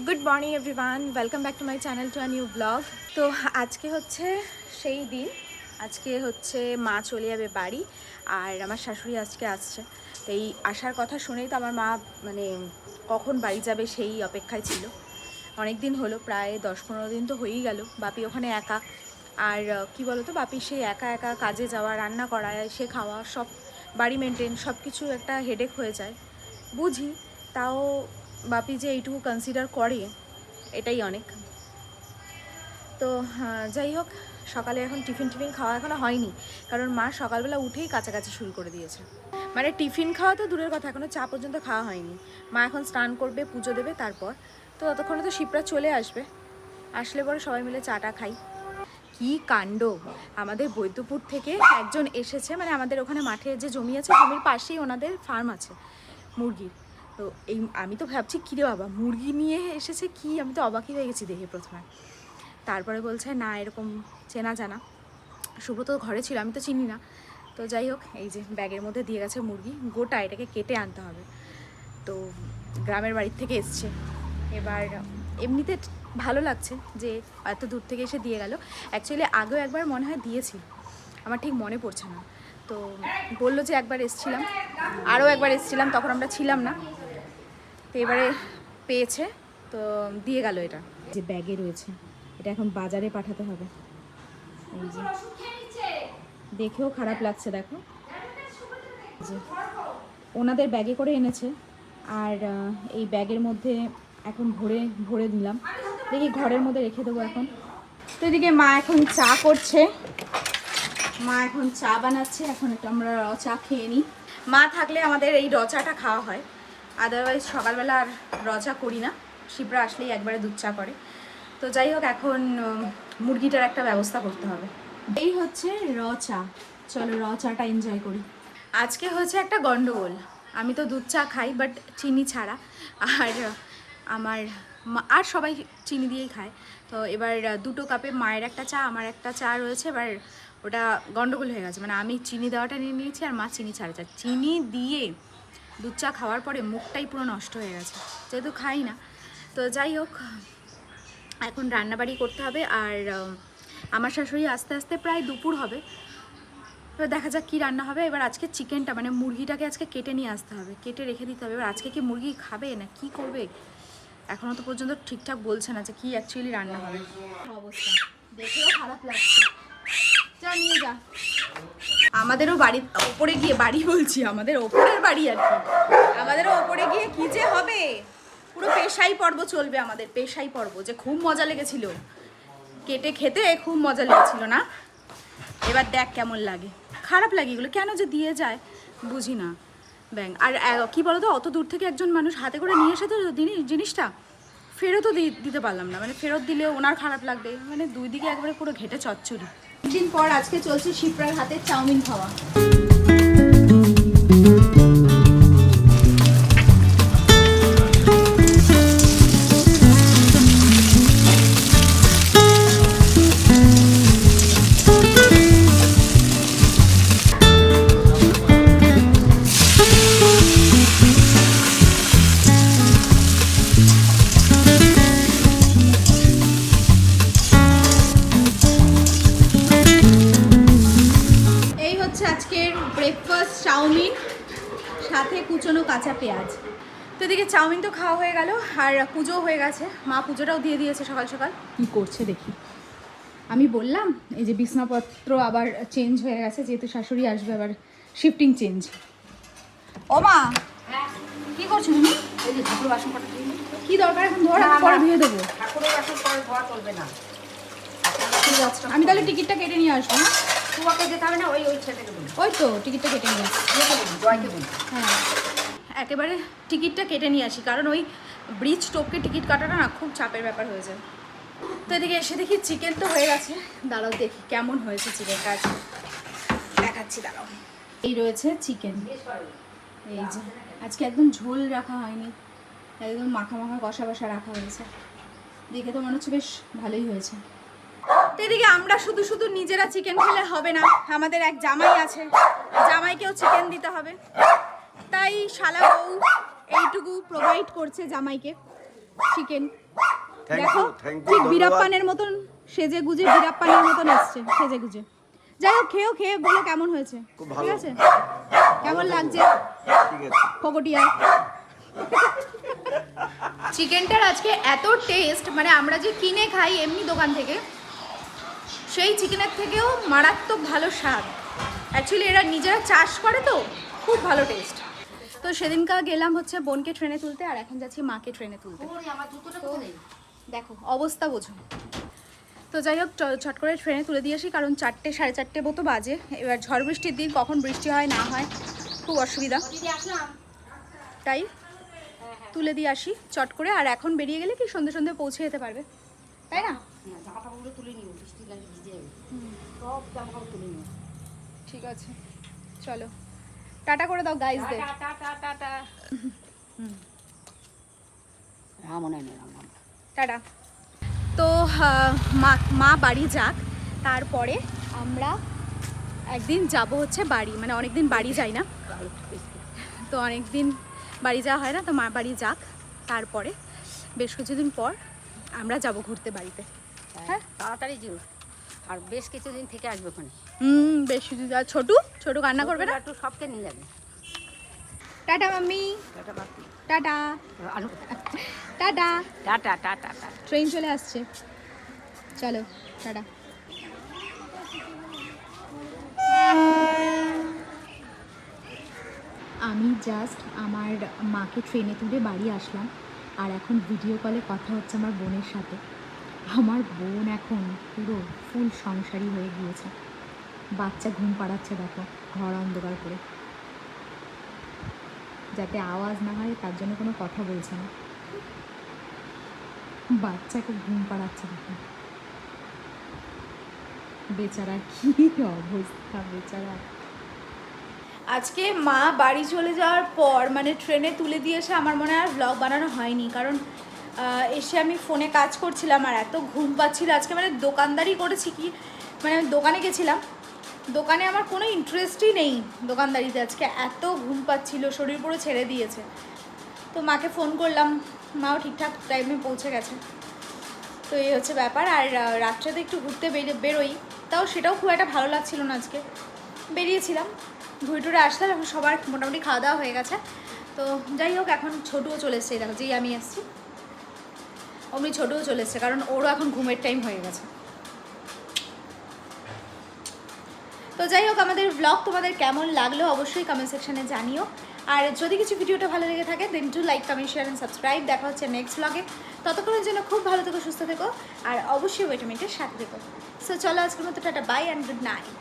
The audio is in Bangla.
Good morning everyone, welcome back to my channel to a new blog. তো আজকে হচ্ছে সেই দিন, আজকে হচ্ছে মা চলে যাবে বাড়ি আর আমার শাশুড়ি আজকে আসছে। তো এই আসার কথা শুনেই তো আমার মা মানে কখন বাড়ি যাবে সেই অপেক্ষায় ছিল। অনেক দিন হলো, প্রায় 10-15 দিন তো হয়েই গেল। বাপি ওখানে একা, আর কি বলতো, বাপি সেই একা একা কাজে যাওয়া, রান্না করা, সে খাওয়া, সব বাড়ি মেনটেন, সব কিছু একটা হেডেক হয়ে যায় বুঝি। তাও বাপি যে এইটুকু কনসিডার করে এটাই অনেক। তো যাই হোক, সকালে এখন টিফিন খাওয়া এখনও হয়নি, কারণ মা সকালবেলা উঠেই কাছাকাছি শুরু করে দিয়েছে। মানে টিফিন খাওয়া তো দূরের কথা, এখনও চা পর্যন্ত খাওয়া হয়নি। মা এখন স্নান করবে, পুজো দেবে, তারপর তো ততক্ষণে তো শিপ্রা চলে আসবে। আসলে পরে সবাই মিলে চাটা খাই। কি কাণ্ড! আমাদের বৈদ্যপুর থেকে একজন এসেছে, মানে আমাদের ওখানে মাঠে যে জমি আছে, জমির পাশেই ওনাদের ফার্ম আছে মুরগির। তো এই আমি তো ভাবছি কী রে বাবা, মুরগি নিয়ে এসেছে কি, আমি তো অবাকই হয়ে গেছি দেখে প্রথমে। তারপরে বলছে না, এরকম চেনা জানা। সুব্রত ঘরে ছিল, আমি তো চিনি না। তো যাই হোক, এই যে ব্যাগের মধ্যে দিয়ে গেছে মুরগি গোটা, এটাকে কেটে আনতে হবে। তো গ্রামের বাড়ির থেকে এসছে। এবার এমনিতে ভালো লাগছে যে এত দূর থেকে এসে দিয়ে গেল। অ্যাকচুয়ালি আগেও একবার মনে হয় দিয়েছি, আমার ঠিক মনে পড়ছে না। তো বললো যে একবার এসছিলাম, আরও একবার এসছিলাম, তখন আমরা ছিলাম না। তো এবারে পেয়েছে, তো দিয়ে গেল। এটা যে ব্যাগে রয়েছে, এটা এখন বাজারে পাঠাতে হবে। এই যে দেখেও খারাপ লাগছে, দেখো যে ওনাদের ব্যাগে করে এনেছে, আর এই ব্যাগের মধ্যে এখন ভরে ভরে দিলাম। দেখি ঘরের মধ্যে রেখে দেবো এখন। তো এদিকে মা এখন চা করছে, মা এখন চা বানাচ্ছে। এখন একটু আমরা র চা খেয়ে নিই। মা থাকলে আমাদের এই র চাটা খাওয়া হয়, আদারওয়াইজ সকালবেলা আর র চা করি না। শিপ্রা আসলেই একবারে দুধ চা করে। তো যাই হোক, এখন মুরগিটার একটা ব্যবস্থা করতে হবে। এই হচ্ছে র চা, চলো র চাটা এনজয় করি। আজকে হচ্ছে একটা গন্ডগোল, আমি তো দুধ চা খাই বাট চিনি ছাড়া, আর আমার আর সবাই চিনি দিয়েই খায়। তো এবার দুটো কাপে মায়ের একটা চা, আমার একটা চা রয়েছে। এবার ওটা গন্ডগোল হয়ে গেছে, মানে আমি চিনি দেওয়াটা নিয়ে নিয়েছি আর মা চিনি ছাড়া চা। চিনি দিয়ে দুধ চা খাওয়ার পরে মুখটাই পুরো নষ্ট হয়ে গেছে, যেহেতু খাই না। তো যাই হোক, এখন রান্নাবাড়ি করতে হবে। আর আমার শাশুড়ি আস্তে আস্তে প্রায় দুপুর হবে। এবার দেখা যাক কী রান্না হবে। এবার আজকে চিকেনটা, মানে মুরগিটাকে আজকে কেটে নিয়ে আসতে হবে, কেটে রেখে দিতে হবে। এবার আজকে কি মুরগি খাবে না কি করবে, এখনও তো পর্যন্ত ঠিকঠাক বলছে না যে কী অ্যাকচুয়ালি রান্না হবে। অবস্থা দেখেও খারাপ লাগছে। যা নিয়ে যা। আমাদেরও বাড়ির ওপরে গিয়ে, বাড়ি বলছি আমাদের ওপরের বাড়ি আর কি, আমাদেরও ওপরে গিয়ে কী যে হবে, পুরো পেশাই পর্ব চলবে আমাদের, পেশাই পর্ব। যে খুব মজা লেগেছিল কেটে খেতে, খুব মজা লেগেছিল না? এবার দেখ কেমন লাগে। খারাপ লাগে এগুলো, কেন যে দিয়ে যায় বুঝি না। ব্যাং আর কি বলতো, অত দূর থেকে একজন মানুষ হাতে করে নিয়ে এসে তো জিনিসটা ফেরতও দিতে পারলাম না। মানে ফেরত দিলেও ওনার খারাপ লাগবে, মানে দুই দিকে একবারে পুরো ঘেটে চচ্চড়ি। দিন পর আজকে চলছে শিপ্রার হাতে চাউমিন খাওয়া। আজকের ব্রেকফাস্ট চাউমিন, সাথে কুচনো কাঁচা পেঁয়াজ। তো এদিকে চাউমিন তো খাওয়া হয়ে গেল, আর পুজো হয়ে গেছে, মা পুজোটাও দিয়ে দিয়েছে সকাল সকাল। কি করছে দেখি। আমি বললাম এই যে বিছনাপত্র আবার চেঞ্জ হয়ে গেছে, যেহেতু শাশুড়ি আসবে, আবার শিফটিং চেঞ্জ। ও মা, কি করছো তুমি? এই যে ঠাকুর বাসন কটা ধুই। কি দরকার এখন ধোয়া, পরে ধুয়ে দেবো। ঠাকুরের বাসন পরে ধোয়া চলবে না। ঠিক আছে, আমি তাহলে টিকিটটা কেটে নিয়ে আসবো। না তোমাকে যেতে হবে না, ওই ছেলেকে বলি। ওই তো টিকিটটা কেটে নিয়ে আসি। জয়কে বলি। হ্যাঁ, একেবারে টিকিটটা কেটে নিয়ে আসি, কারণ ওই ব্রিজ টোপকে টিকিট কাটাটা না খুব চাপের ব্যাপার হয়ে যায়। তো এদিকে এসে দেখি চিকেন তো হয়ে গেছে। দাঁড়াও দেখি কেমন হয়েছে চিকেনটা, আজকে দেখাচ্ছি, দাঁড়াও। এই রয়েছে চিকেন, এই যে আজকে একদম ঝোল রাখা হয়নি, একদম মাখা মাখা কষা কষা রাখা হয়েছে। দেখে তো মনে হচ্ছে বেশ ভালোই হয়েছে। তো এদিকে আমরা শুধু শুধু নিজেরা চিকেন খেলে হবে না, আমাদের এক জামাই আছে, জামাইকেও চিকেন দিতে হবে। তাই শালা বউ এইটুকু প্রোভাইড করছে জামাইকে। চিকেন। Thank দেখো you, thank you, ঠিক ধন্যবাদ। বিরাপ্পানের মতন সেজে গুজে বিরাপ্পানের মতন এসছে সেজে গুজে। যাই হোক খেয়ে বলো কেমন হয়েছে, খুব ঠিক ভালো। আছে? কেমন লাগছে ঠিক আছে। ফকটিয়া? চিকেনটার আজকে এত টেস্ট, মানে আমরা যে কিনে খাই এমনি দোকান থেকে সেই চিকেনের থেকেও মারাত্মক ভালো স্বাদ। অ্যাকচুয়ালি এরা নিজেরা চাষ করে তো খুব ভালো টেস্ট। তো সেদিনকার গেলাম হচ্ছে বোনকে ট্রেনে তুলতে, আর এখন যাচ্ছি মাকে ট্রেনে তুলতে। ওরে আমার জুতোটা কোথায় নেই? দেখো অবস্থা বোঝো। তো যাই হোক ছট করে ট্রেনে তুলে দিয়ে আসি, কারণ 4টে 4:30 মতো বাজে। এবার ঝড় বৃষ্টির দিন, কখন বৃষ্টি হয় না হয় খুব অসুবিধা, দিদি আসলাম। তাই তুলে দিয়ে আসি চট করে। আর এখন বেরিয়ে গেলে কি সন্ধে সন্ধে পৌঁছে যেতে পারবে, তাই না? হ্যাঁ, জামা কাপড়গুলো তুলে নিও, বৃষ্টি লাগে ভিজে যাবে। সব জামা কাপড় তুলে নিও। ঠিক আছে চলো, টাটা করে দাও গাইজদের। Tata tata tata. হ্যাঁ মনে হয় না রাম। টাটা। তো মা বাড়ি যাক, তারপরে আমরা একদিন যাব হচ্ছে বাড়ি, মানে অনেকদিন বাড়ি যাই না তো, অনেকদিন বাড়ি যাওয়া হয় না তো, মা বাড়ি যাক, তারপরে বেশ কিছুদিন পর আমরা যাব ঘুরতে বাড়িতে। হ্যাঁ তাড়াতাড়ি যেও, আর বেশ কিছুদিন থেকে আসবে ওখানে। বেশ কিছু। আর ছোটু কান্না করবে না? একটু সবকে নিয়ে যাবে। টাটা মাম্মি, টাটা বাপি। টাটা আলু tata. Tata tata tata. Train চলে আসছে, চলো টাটা। আমি জাস্ট আমার মাকে ট্রেনে তুলে বাড়ি আসলাম, আর এখন ভিডিও কলে কথা হচ্ছে আমার বোনের সাথে। আমার বোন এখন পুরো ফুল সংসারী হয়ে গিয়েছে। বাচ্চা ঘুম পাড়াচ্ছে, দেখো ঘর অন্ধকার করে, যাতে আওয়াজ না হয় তার জন্য কোনো কথা বলছে না। বাচ্চাকে ঘুম পাড়াচ্ছে, দেখো বেচারা, কি অবস্থা বেচারা। আজকে মা বাড়ি চলে যাওয়ার পর, মানে ট্রেনে তুলে দিয়ে এসে আমার মনে হয় আর ব্লগ বানানো হয়নি, কারণ এসে আমি ফোনে কাজ করছিলাম আর এত ঘুম পাচ্ছিল আজকে। মানে দোকানদারি করেছি কি, মানে আমি দোকানে গেছিলাম, দোকানে আমার কোনো ইন্টারেস্টই নেই দোকানদারিতে। আজকে এত ঘুম পাচ্ছিল, শরীর পুরো ছেড়ে দিয়েছে। তো মাকে ফোন করলাম, মাও ঠিকঠাক টাইমে পৌঁছে গেছে। তো এই হচ্ছে ব্যাপার। আর রাত্রে তো একটু ঘুরতে বেরোই, তাও সেটাও খুব একটা ভালো লাগছিল না আজকে। বেরিয়েছিলাম, ঘুরে টুরে আসলাম, এখন সবার মোটামুটি খাওয়া দাওয়া হয়ে গেছে। তো যাই হোক, এখন ছোটুও চলে এসছে, দেখো যেই আমি এসেছি অমনি ছোটুও চলে এসছে, কারণ ওরও এখন ঘুমের টাইম হয়ে গেছে। তো যাই হোক, আমাদের ব্লগ তোমাদের কেমন লাগলো অবশ্যই কমেন্ট সেকশনে জানিও। আর যদি কিছু ভিডিওটা ভালো লেগে থাকে then to like, comment, share and subscribe. দেখা হচ্ছে নেক্সট ব্লগে। ততক্ষণের জন্য খুব ভালো থেকো, সুস্থ থেকো, আর অবশ্যই ভিটামিনটের সাথে থেকো। সো চলো আজকের মতো tata, bye and good night.